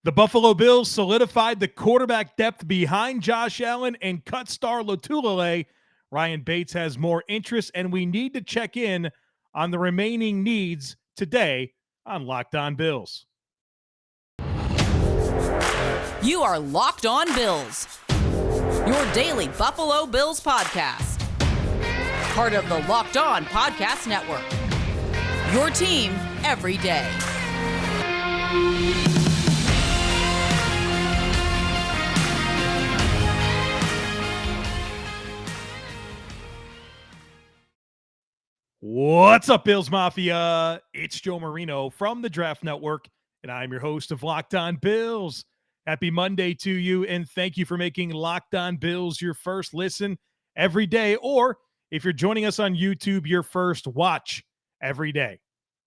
The Buffalo Bills solidified the quarterback depth behind Josh Allen and cut Star Lotulelei. Ryan Bates has more interest, and we need to check in on the remaining needs today on Locked On Bills. You are Locked On Bills, your daily Buffalo Bills podcast. Part of the Locked On Podcast Network, your team every day. What's up, Bills Mafia? It's Joe Marino from the Draft Network, and I'm your host of Locked On Bills. Happy Monday to you, and thank you for making Locked On Bills your first listen every day, or if you're joining us on YouTube, your first watch every day.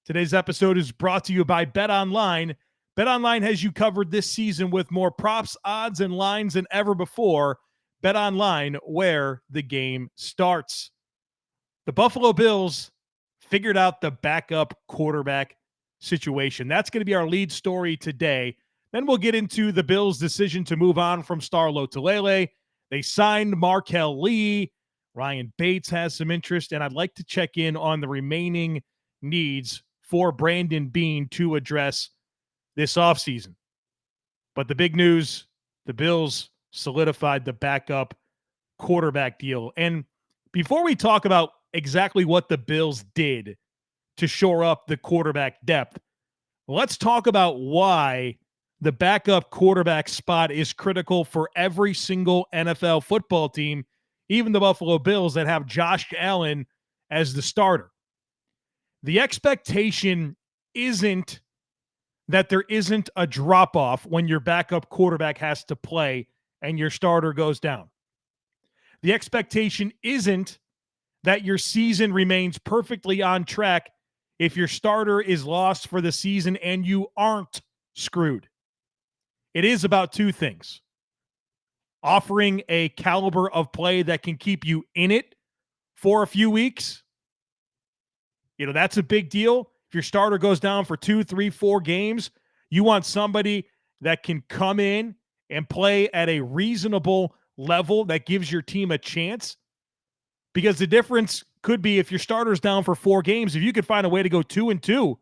Today's episode is brought to you by BetOnline. BetOnline has you covered this season with more props, odds, and lines than ever before. BetOnline, where the game starts. The Buffalo Bills figured out the backup quarterback situation. That's going to be our lead story today. Then we'll get into the Bills' decision to move on from Star Lotulelei. They signed Markell Lee. Ryan Bates has some interest, and I'd like to check in on the remaining needs for Brandon Beane to address this offseason. But the big news, the Bills solidified the backup quarterback deal. And before we talk about exactly what the Bills did to shore up the quarterback depth, let's talk about why the backup quarterback spot is critical for every single NFL football team, even the Buffalo Bills that have Josh Allen as the starter. The expectation isn't that there isn't a drop-off when your backup quarterback has to play and your starter goes down. The expectation isn't that your season remains perfectly on track if your starter is lost for the season and you aren't screwed. It is about two things: offering a caliber of play that can keep you in it for a few weeks. That's a big deal. If your starter goes down for 2, 3, 4 games, you want somebody that can come in and play at a reasonable level that gives your team a chance. Because the difference could be, if your starter's down for 4 games, if you could find a way to go 2-2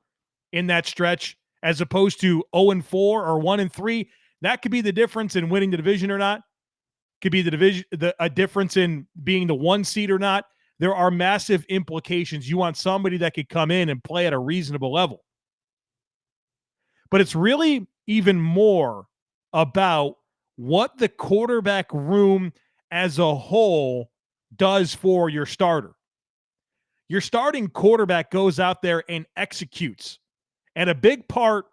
in that stretch as opposed to 0-4 or 1-3, that could be the difference in winning the division or not. Could be a difference in being the 1 seed or not. There are massive implications. You want somebody that could come in and play at a reasonable level. But it's really even more about what the quarterback room as a whole does for your starter. Your starting quarterback goes out there and executes. And a big part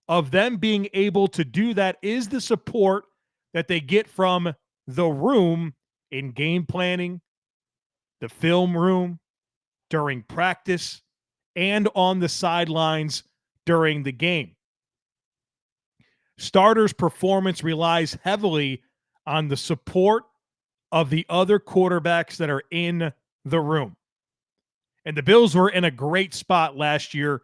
of them being able to do that is the support that they get from the room in game planning, the film room, during practice, and on the sidelines during the game. Starters' performance relies heavily on the support of the other quarterbacks that are in the room. And the Bills were in a great spot last year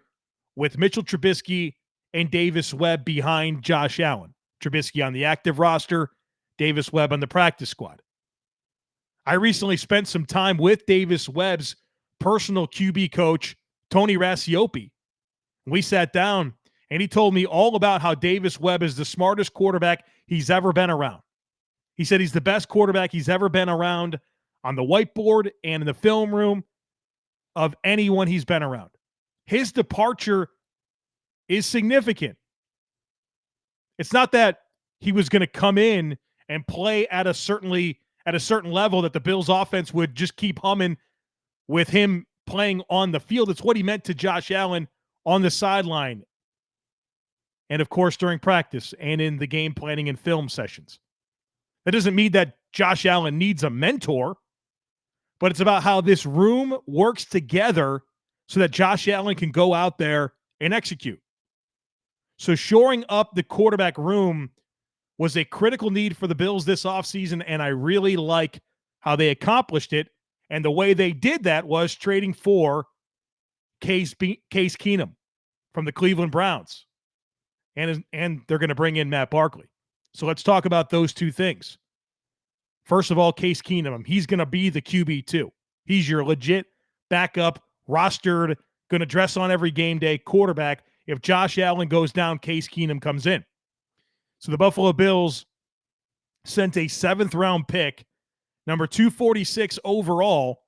with Mitchell Trubisky and Davis Webb behind Josh Allen. Trubisky on the active roster, Davis Webb on the practice squad. I recently spent some time with Davis Webb's personal QB coach, Tony Racioppi. We sat down, and he told me all about how Davis Webb is the smartest quarterback he's ever been around. He said he's the best quarterback he's ever been around on the whiteboard and in the film room of anyone he's been around. His departure is significant. It's not that he was going to come in and play at a certain level that the Bills offense would just keep humming with him playing on the field. It's what he meant to Josh Allen on the sideline. And of course, during practice and in the game planning and film sessions. That doesn't mean that Josh Allen needs a mentor, but it's about how this room works together so that Josh Allen can go out there and execute. So shoring up the quarterback room was a critical need for the Bills this offseason, and I really like how they accomplished it. And the way they did that was trading for Case Keenum from the Cleveland Browns. and they're going to bring in Matt Barkley. So let's talk about those two things. First of all, Case Keenum, he's going to be the QB2. He's your legit backup, rostered, going to dress on every game day quarterback. If Josh Allen goes down, Case Keenum comes in. So the Buffalo Bills sent a 7th-round pick, number 246 overall.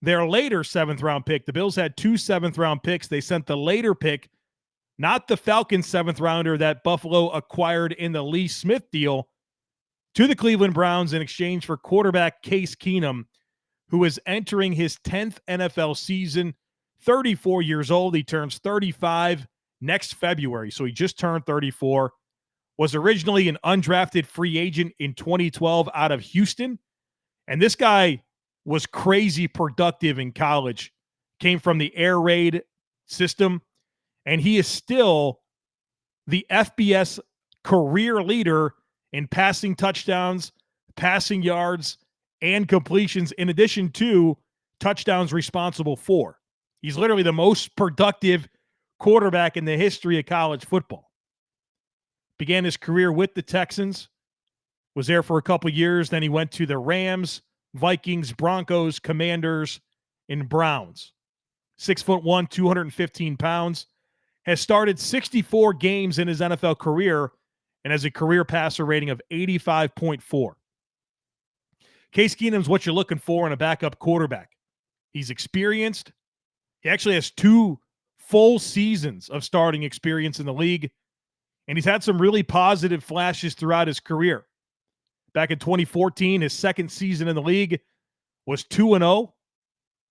Their later 7th-round pick, the Bills had 2 7th-round picks. They sent the later pick, not the Falcons 7th-rounder that Buffalo acquired in the Lee Smith deal, to the Cleveland Browns in exchange for quarterback Case Keenum, who is entering his 10th NFL season, 34 years old. He turns 35 next February, so he just turned 34. Was originally an undrafted free agent in 2012 out of Houston, and this guy was crazy productive in college, came from the air raid system, and he is still the FBS career leader in passing touchdowns, passing yards, and completions, in addition to touchdowns responsible for. He's literally the most productive quarterback in the history of college football. Began his career with the Texans, was there for a couple years, then he went to the Rams, Vikings, Broncos, Commanders, and Browns. 6'1", 215 pounds, has started 64 games in his NFL career and has a career passer rating of 85.4. Case Keenum's what you're looking for in a backup quarterback. He's experienced. He actually has 2 full seasons of starting experience in the league, and he's had some really positive flashes throughout his career. Back in 2014, his second season in the league was 2-0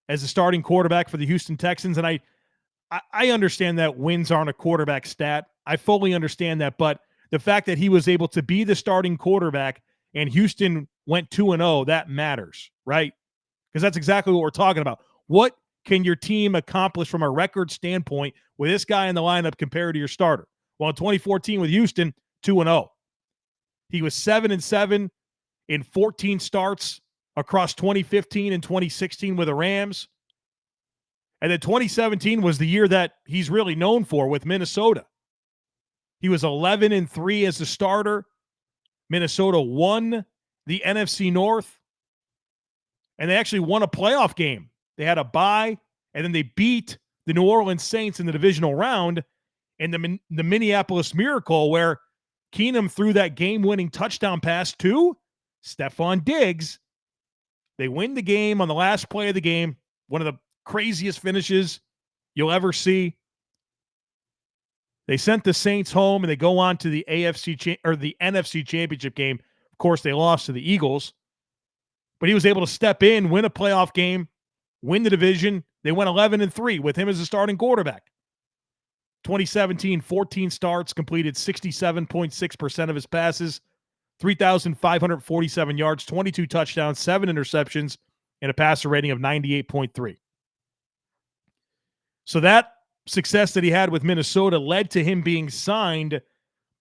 as a starting quarterback for the Houston Texans, and I understand that wins aren't a quarterback stat. I fully understand that, but the fact that he was able to be the starting quarterback and Houston went 2-0, that matters, right? Because that's exactly what we're talking about. What can your team accomplish from a record standpoint with this guy in the lineup compared to your starter? Well, in 2014 with Houston, 2-0. He was 7-7 in 14 starts across 2015 and 2016 with the Rams. And then 2017 was the year that he's really known for with Minnesota. He was 11-3 as a starter. Minnesota won the NFC North, and they actually won a playoff game. They had a bye, and then they beat the New Orleans Saints in the divisional round in the Minneapolis Miracle, where Keenum threw that game-winning touchdown pass to Stephon Diggs. They win the game on the last play of the game, one of the craziest finishes you'll ever see. They sent the Saints home, and they go on to the the NFC Championship game. Of course, they lost to the Eagles, but he was able to step in, win a playoff game, win the division. They went 11-3 with him as a starting quarterback. 2017, 14 starts, completed 67.6% of his passes, 3,547 yards, 22 touchdowns, 7 interceptions, and a passer rating of 98.3. So that success that he had with Minnesota led to him being signed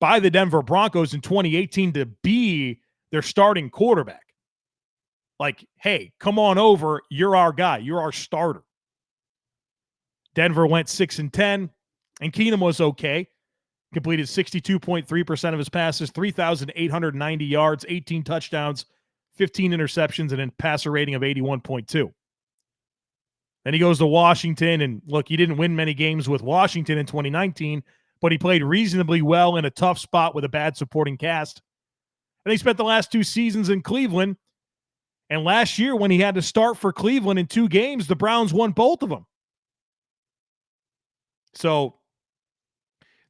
by the Denver Broncos in 2018 to be their starting quarterback. Like, hey, come on over. You're our guy. You're our starter. Denver went 6-10, and Keenum was okay. Completed 62.3% of his passes, 3,890 yards, 18 touchdowns, 15 interceptions, and a passer rating of 81.2. Then he goes to Washington, and look, he didn't win many games with Washington in 2019, but he played reasonably well in a tough spot with a bad supporting cast. And he spent the last 2 seasons in Cleveland, and last year when he had to start for Cleveland in 2 games, the Browns won both of them. So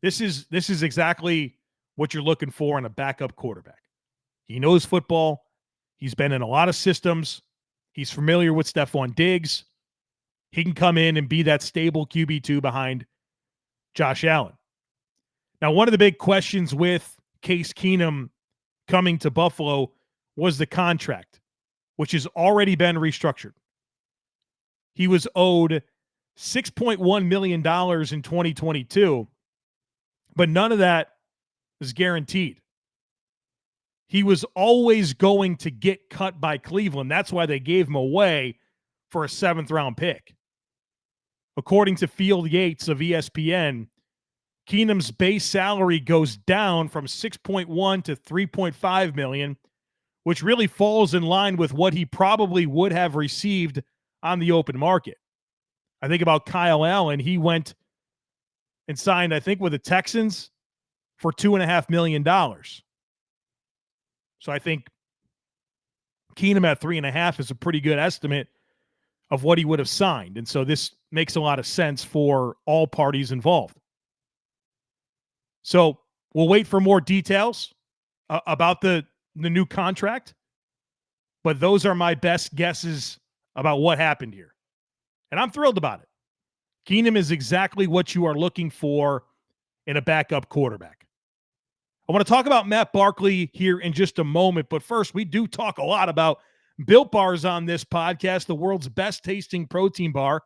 this is exactly what you're looking for in a backup quarterback. He knows football. He's been in a lot of systems. He's familiar with Stephon Diggs. He can come in and be that stable QB2 behind Josh Allen. Now, one of the big questions with Case Keenum coming to Buffalo was the contract, which has already been restructured. He was owed $6.1 million in 2022, but none of that is guaranteed. He was always going to get cut by Cleveland. That's why they gave him away for a 7th-round pick. According to Field Yates of ESPN, Keenum's base salary goes down from 6.1 to 3.5 million, which really falls in line with what he probably would have received on the open market. I think about Kyle Allen. He went and signed, I think, with the Texans for $2.5 million. So I think Keenum at 3.5 is a pretty good estimate of what he would have signed. And so this makes a lot of sense for all parties involved. So we'll wait for more details about the new contract, but those are my best guesses about what happened here. And I'm thrilled about it. Keenum is exactly what you are looking for in a backup quarterback. I want to talk about Matt Barkley here in just a moment, but first, we do talk a lot about Built Bars on this podcast, the world's best tasting protein bar.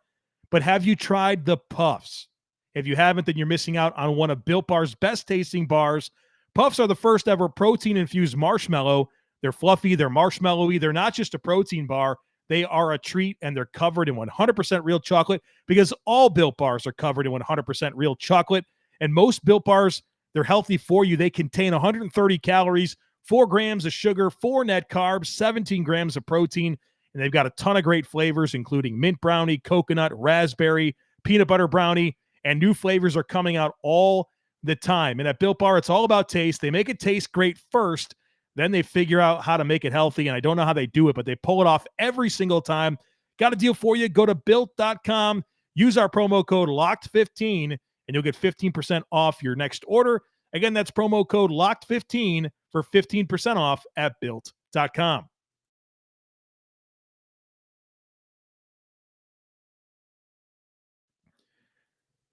But have you tried the Puffs? If you haven't, then you're missing out on one of Built Bar's best tasting bars. Puffs are the first ever protein-infused marshmallow. They're fluffy, they're marshmallowy, they're not just a protein bar. They are a treat, and they're covered in 100% real chocolate because all Built Bars are covered in 100% real chocolate. And most Built Bars, they're healthy for you. They contain 130 calories, 4 grams of sugar, 4 net carbs, 17 grams of protein, and they've got a ton of great flavors, including mint brownie, coconut, raspberry, peanut butter brownie, and new flavors are coming out all the time. And at Built Bar, it's all about taste. They make it taste great first, then they figure out how to make it healthy, and I don't know how they do it, but they pull it off every single time. Got a deal for you. Go to Built.com, use our promo code LOCKED15, and you'll get 15% off your next order. Again, that's promo code LOCKED15 for 15% off at Built.com.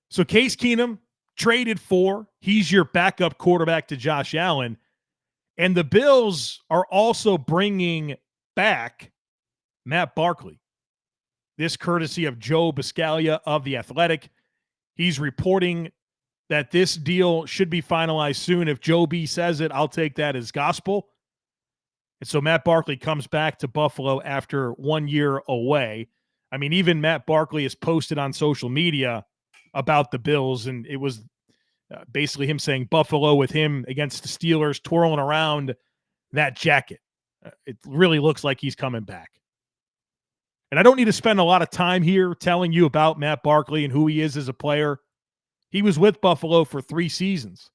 So Case Keenum traded for. He's your backup quarterback to Josh Allen. And the Bills are also bringing back Matt Barkley. This courtesy of Joe Buscaglia of The Athletic. He's reporting that this deal should be finalized soon. If Joe B says it, I'll take that as gospel. And so Matt Barkley comes back to Buffalo after 1 year away. I mean, even Matt Barkley has posted on social media about the Bills, and it was basically him saying Buffalo with him against the Steelers, twirling around that jacket. It really looks like he's coming back. And I don't need to spend a lot of time here telling you about Matt Barkley and who he is as a player. He was with Buffalo for 3 seasons.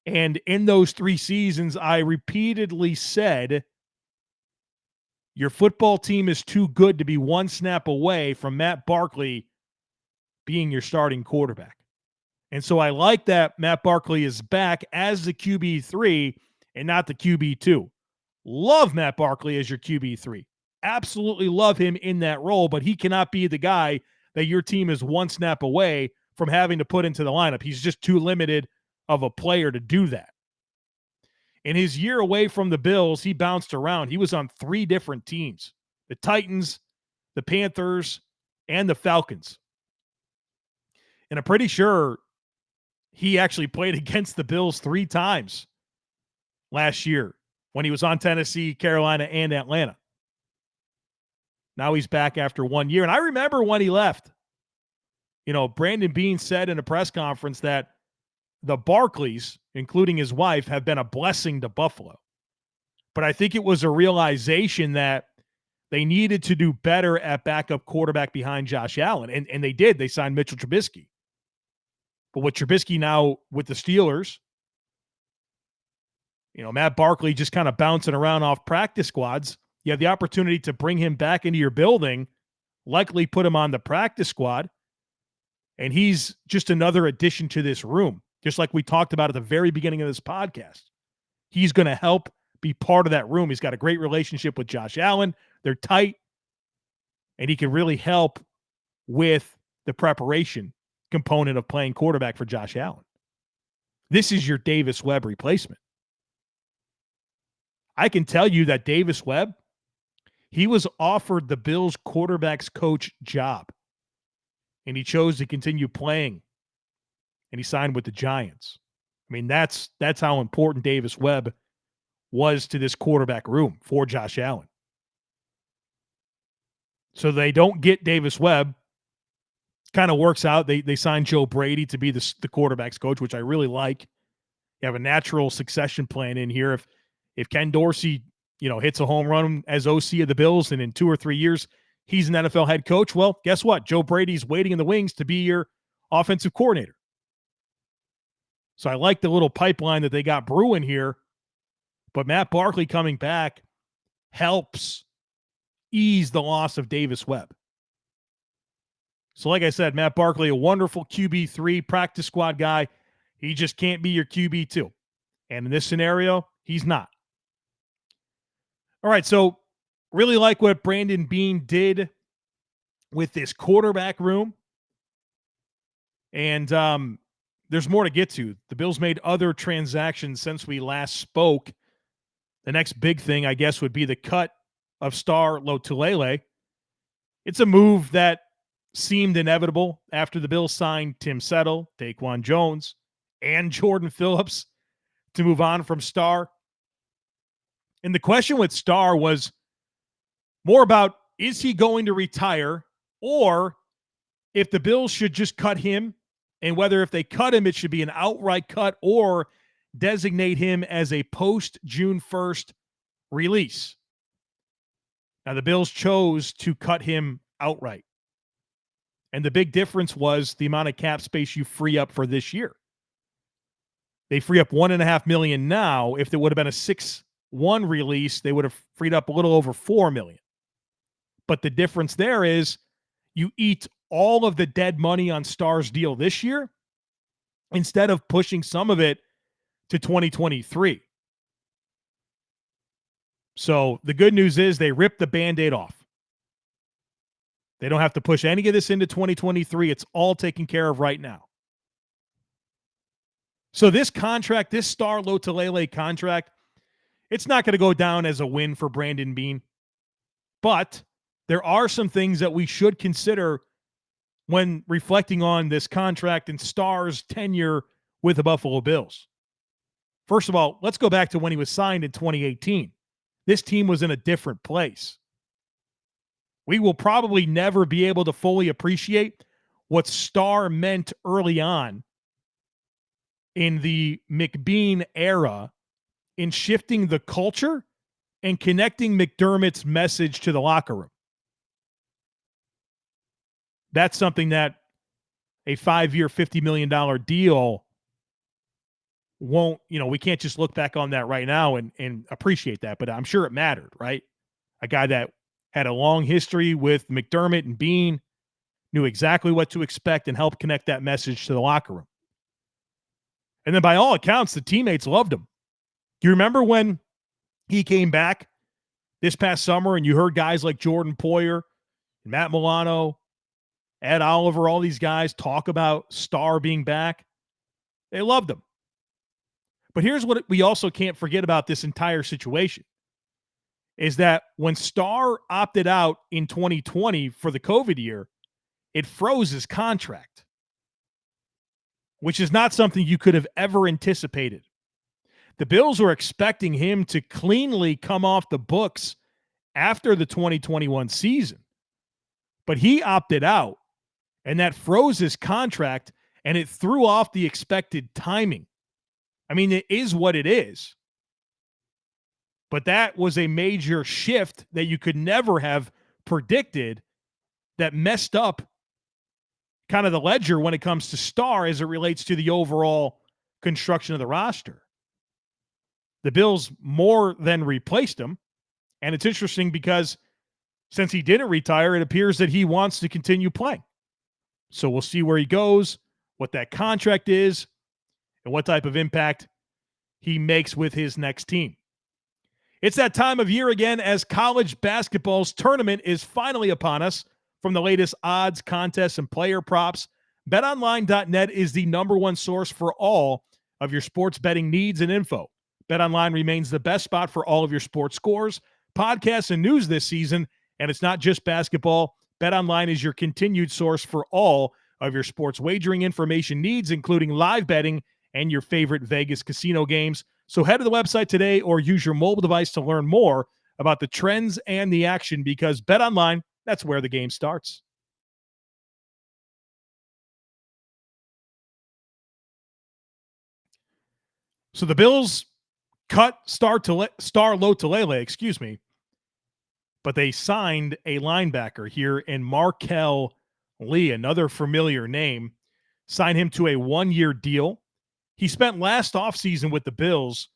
And in those 3 seasons, I repeatedly said, your football team is too good to be one snap away from Matt Barkley being your starting quarterback. And so I like that Matt Barkley is back as the QB3 and not the QB2. Love Matt Barkley as your QB3. Absolutely love him in that role, but he cannot be the guy that your team is one snap away from having to put into the lineup. He's just too limited of a player to do that. In his year away from the Bills, he bounced around. He was on 3 different teams: the Titans, the Panthers, and the Falcons. And I'm pretty sure he actually played against the Bills 3 times last year when he was on Tennessee, Carolina, and Atlanta. Now he's back after 1 year. And I remember when he left, Brandon Beane said in a press conference that the Barkleys, including his wife, have been a blessing to Buffalo. But I think it was a realization that they needed to do better at backup quarterback behind Josh Allen. And they did. They signed Mitchell Trubisky. But with Trubisky now with the Steelers, Matt Barkley just kind of bouncing around off practice squads. You have the opportunity to bring him back into your building, likely put him on the practice squad, and he's just another addition to this room, just like we talked about at the very beginning of this podcast. He's going to help be part of that room. He's got a great relationship with Josh Allen. They're tight, and he can really help with the preparation component of playing quarterback for Josh Allen. This is your Davis Webb replacement. I can tell you that Davis Webb, he was offered the Bills quarterbacks coach job, and he chose to continue playing, and he signed with the Giants. I mean, that's how important Davis Webb was to this quarterback room for Josh Allen. So they don't get Davis Webb. kind of works out. They signed Joe Brady to be the quarterback's coach, which I really like. You have a natural succession plan in here. If Ken Dorsey, hits a home run as OC of the Bills, and in 2 or 3 years he's an NFL head coach, well, guess what? Joe Brady's waiting in the wings to be your offensive coordinator. So I like the little pipeline that they got brewing here. But Matt Barkley coming back helps ease the loss of Davis Webb. So like I said, Matt Barkley, a wonderful QB3 practice squad guy. He just can't be your QB2. And in this scenario, he's not. All right, so really like what Brandon Beane did with this quarterback room. And there's more to get to. The Bills made other transactions since we last spoke. The next big thing, I guess, would be the cut of Star Lotulelei. It's a move that seemed inevitable after the Bills signed Tim Settle, Daquan Jones, and Jordan Phillips to move on from Star. And the question with Star was more about, is he going to retire, or if the Bills should just cut him, and whether if they cut him, it should be an outright cut or designate him as a post-June 1st release. Now, the Bills chose to cut him outright. And the big difference was the amount of cap space you free up for this year. They free up $1.5 million now. If there would have been a 6-1 release, they would have freed up a little over $4 million. But the difference there is you eat all of the dead money on Star's deal this year instead of pushing some of it to 2023. So the good news is they ripped the Band-Aid off. They don't have to push any of this into 2023. It's all taken care of right now. So this contract, this Star Lotulelei contract, it's not going to go down as a win for Brandon Beane. But there are some things that we should consider when reflecting on this contract and Star's tenure with the Buffalo Bills. First of all, let's go back to when he was signed in 2018. This team was in a different place. We will probably never be able to fully appreciate what Star meant early on in the McBean era in shifting the culture and connecting McDermott's message to the locker room. That's something that a 5-year, $50 million deal won't, we can't just look back on that right now and appreciate that, but I'm sure it mattered, right? A guy that had a long history with McDermott and Beane, knew exactly what to expect and helped connect that message to the locker room. And then by all accounts, the teammates loved him. Do you remember when he came back this past summer and you heard guys like Jordan Poyer, Matt Milano, Ed Oliver, all these guys talk about Star being back? They loved him. But here's what we also can't forget about this entire situation is that when Star opted out in 2020 for the COVID year, it froze his contract, which is not something you could have ever anticipated. The Bills were expecting him to cleanly come off the books after the 2021 season, but he opted out, and that froze his contract, and it threw off the expected timing. I mean, it is what it is. But that was a major shift that you could never have predicted that messed up kind of the ledger when it comes to Star as it relates to the overall construction of the roster. The Bills more than replaced him. And it's interesting because since he didn't retire, it appears that he wants to continue playing. So we'll see where he goes, what that contract is, and what type of impact he makes with his next team. It's that time of year again as college basketball's tournament is finally upon us. From the latest odds, contests, and player props, BetOnline.net is the number one source for all of your sports betting needs and info. BetOnline remains the best spot for all of your sports scores, podcasts, and news this season. And it's not just basketball. BetOnline is your continued source for all of your sports wagering information needs, including live betting and your favorite Vegas casino games. So head to the website today or use your mobile device to learn more about the trends and the action, because BetOnline, that's where the game starts. So the Bills cut Star Lotulelei, but they signed a linebacker here in Markell Lee, another familiar name, signed him to a 1-year deal. He spent last offseason with the Bills,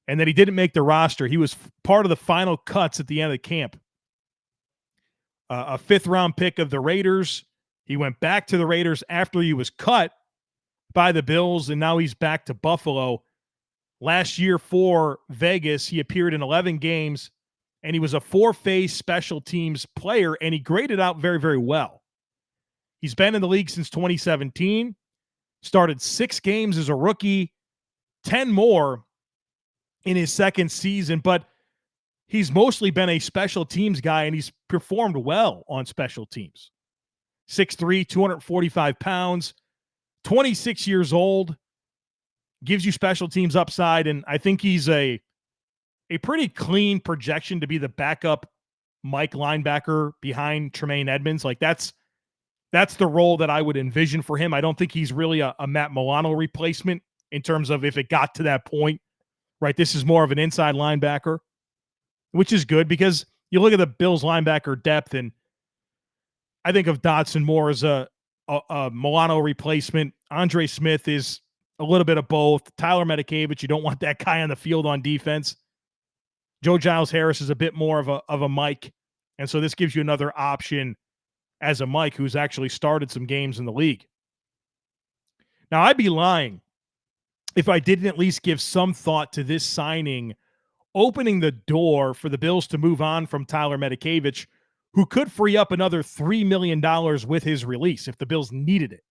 and then he didn't make the roster. He was part of the final cuts at the end of the camp. A 5th-round pick of the Raiders. He went back to the Raiders after he was cut by the Bills, and now he's back to Buffalo. Last year for Vegas, he appeared in 11 games, and he was a 4-phase special teams player, and he graded out very, very well. He's been in the league since 2017, started 6 games as a rookie, 10 more in his second season, but he's mostly been a special teams guy, and he's performed well on special teams. 6'3", 245 pounds, 26 years old, gives you special teams upside, and I think he's a pretty clean projection to be the backup Mike linebacker behind Tremaine Edmonds. Like that's the role that I would envision for him. I don't think he's really a Matt Milano replacement in terms of if it got to that point, right? This is more of an inside linebacker, which is good because you look at the Bills linebacker depth, and I think of Dotson more as a Milano replacement. Andre Smith is a little bit of both. Tyler Medikevich, you don't want that guy on the field on defense. Joe Giles-Harris is a bit more of a Mike, and so this gives you another option as a Mike who's actually started some games in the league. Now, I'd be lying if I didn't at least give some thought to this signing, opening the door for the Bills to move on from Tyler Medikevich, who could free up another $3 million with his release if the Bills needed it.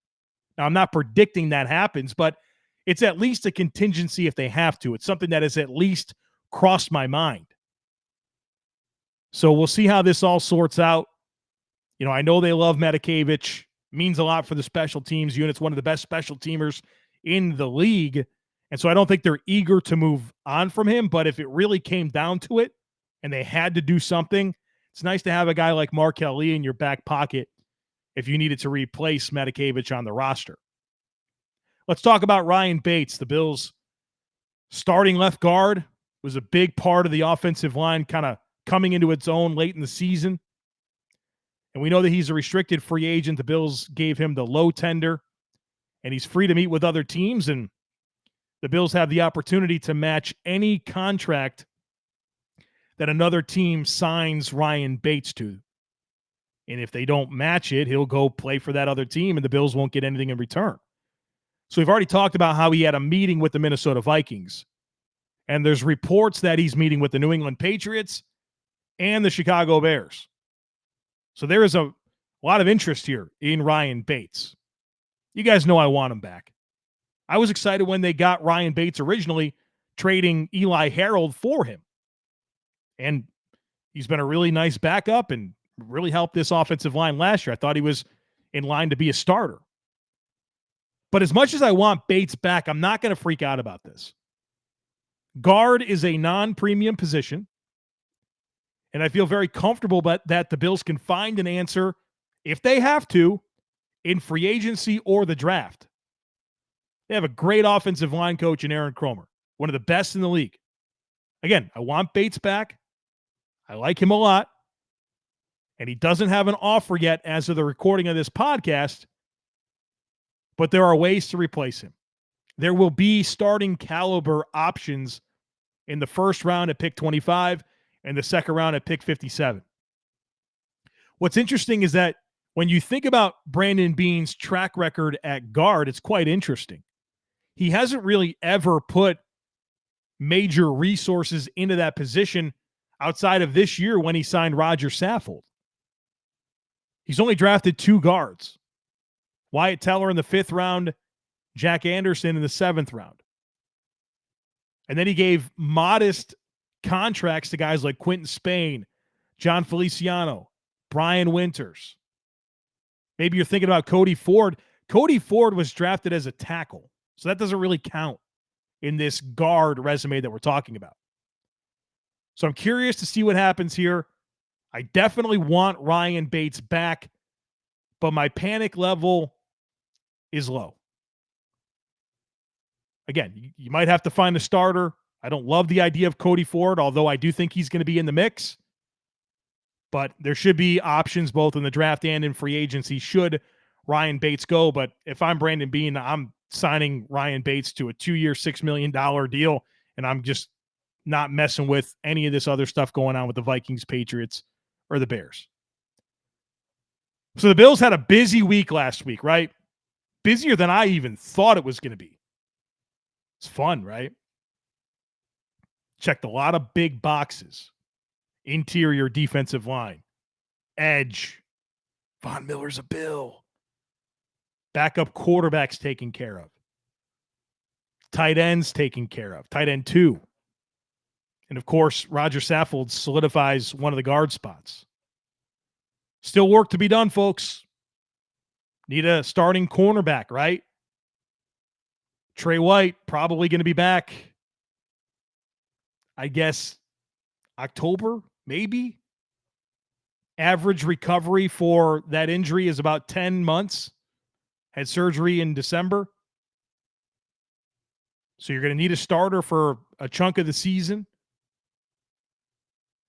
Now, I'm not predicting that happens, but it's at least a contingency if they have to. It's something that has at least crossed my mind. So we'll see how this all sorts out. You know, I know they love Medikevich. Means a lot for the special teams unit. One of the best special teamers in the league. And so I don't think they're eager to move on from him. But if it really came down to it and they had to do something, it's nice to have a guy like Markell Lee in your back pocket if you needed to replace Medikevich on the roster. Let's talk about Ryan Bates. The Bills' starting left guard was a big part of the offensive line kind of coming into its own late in the season. And we know that he's a restricted free agent. The Bills gave him the low tender, and he's free to meet with other teams. And the Bills have the opportunity to match any contract that another team signs Ryan Bates to. And if they don't match it, he'll go play for that other team, and the Bills won't get anything in return. So we've already talked about how he had a meeting with the Minnesota Vikings. And there's reports that he's meeting with the New England Patriots and the Chicago Bears. So there is a lot of interest here in Ryan Bates. You guys know I want him back. I was excited when they got Ryan Bates originally, trading Eli Harold for him. And he's been a really nice backup and really helped this offensive line last year. I thought he was in line to be a starter. But as much as I want Bates back, I'm not going to freak out about this. Guard is a non-premium position, and I feel very comfortable that the Bills can find an answer, if they have to, in free agency or the draft. They have a great offensive line coach in Aaron Kromer, one of the best in the league. Again, I want Bates back. I like him a lot. And he doesn't have an offer yet as of the recording of this podcast, but there are ways to replace him. There will be starting caliber options in the first round at pick 25 and the second round at pick 57. What's interesting is that when you think about Brandon Beane's track record at guard, it's quite interesting. He hasn't really ever put major resources into that position outside of this year when he signed Roger Saffold. He's only drafted 2 guards. Wyatt Teller in the 5th round, Jack Anderson in the 7th round. And then he gave modest contracts to guys like Quentin Spain, John Feliciano, Brian Winters. Maybe you're thinking about Cody Ford. Cody Ford was drafted as a tackle, so that doesn't really count in this guard resume that we're talking about. So I'm curious to see what happens here. I definitely want Ryan Bates back, but my panic level is low. again, you might have to find a starter. I don't love the idea of Cody Ford, although I do think he's going to be in the mix. But there should be options both in the draft and in free agency should Ryan Bates go. But if I'm Brandon Beane, I'm signing Ryan Bates to a 2-year, $6 million deal, and I'm just not messing with any of this other stuff going on with the Vikings, Patriots, or the Bears. So the Bills had a busy week last week, right? Busier than I even thought it was going to be. It's fun, right? Checked a lot of big boxes. Interior defensive line. Edge. Von Miller's a Bill. Backup quarterbacks taken care of. Tight ends taken care of. Tight end 2. And of course, Roger Saffold solidifies one of the guard spots. Still work to be done, folks. Need a starting cornerback, right? Trey White probably going to be back, I guess, October, maybe. Average recovery for that injury is about 10 months. Had surgery in December. So you're going to need a starter for a chunk of the season.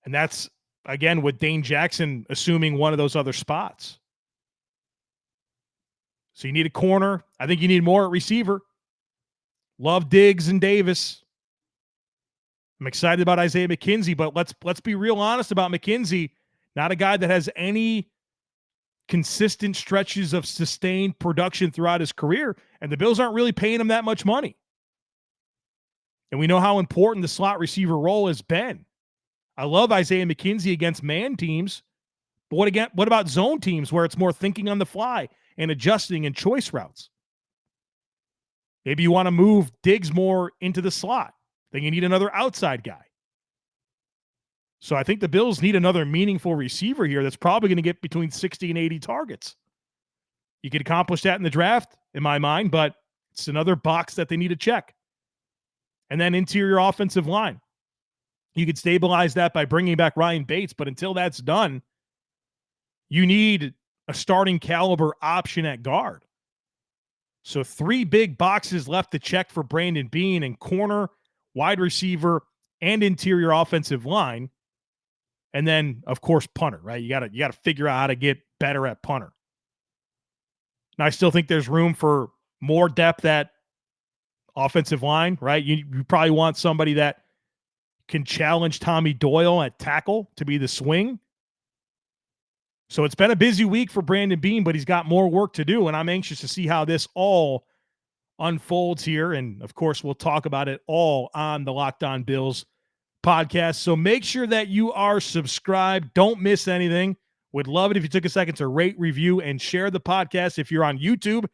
And that's, again, with Dane Jackson assuming one of those other spots. So you need a corner. I think you need more at receiver. Love Diggs and Davis. I'm excited about Isaiah McKenzie, but let's be real honest about McKenzie. Not a guy that has any consistent stretches of sustained production throughout his career, and the Bills aren't really paying him that much money. And we know how important the slot receiver role has been. I love Isaiah McKenzie against man teams, but what about zone teams where it's more thinking on the fly and adjusting and choice routes? Maybe you want to move Diggs more into the slot. Then you need another outside guy. So I think the Bills need another meaningful receiver here that's probably going to get between 60 and 80 targets. You could accomplish that in the draft, in my mind, but it's another box that they need to check. And then interior offensive line. You could stabilize that by bringing back Ryan Bates, but until that's done, you need a starting caliber option at guard. So 3 big boxes left to check for Brandon Beane in corner, wide receiver, and interior offensive line. And then, of course, punter, right? You gotta figure out how to get better at punter. Now, I still think there's room for more depth at offensive line, right? You probably want somebody that can challenge Tommy Doyle at tackle to be the swing. So it's been a busy week for Brandon Beane, but he's got more work to do, and I'm anxious to see how this all unfolds here. And, of course, we'll talk about it all on the Locked On Bills podcast. So make sure that you are subscribed. Don't miss anything. Would love it if you took a second to rate, review, and share the podcast. If you're on YouTube,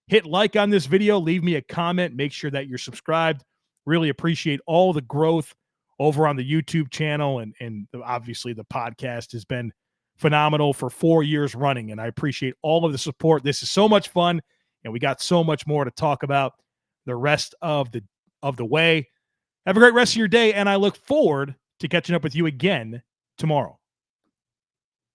hit like on this video. Leave me a comment. Make sure that you're subscribed. Really appreciate all the growth over on the YouTube channel. And obviously the podcast has been phenomenal for 4 years running, and I appreciate all of the support. This is so much fun, and we got so much more to talk about the rest of the way. Have a great rest of your day, and I look forward to catching up with you again tomorrow.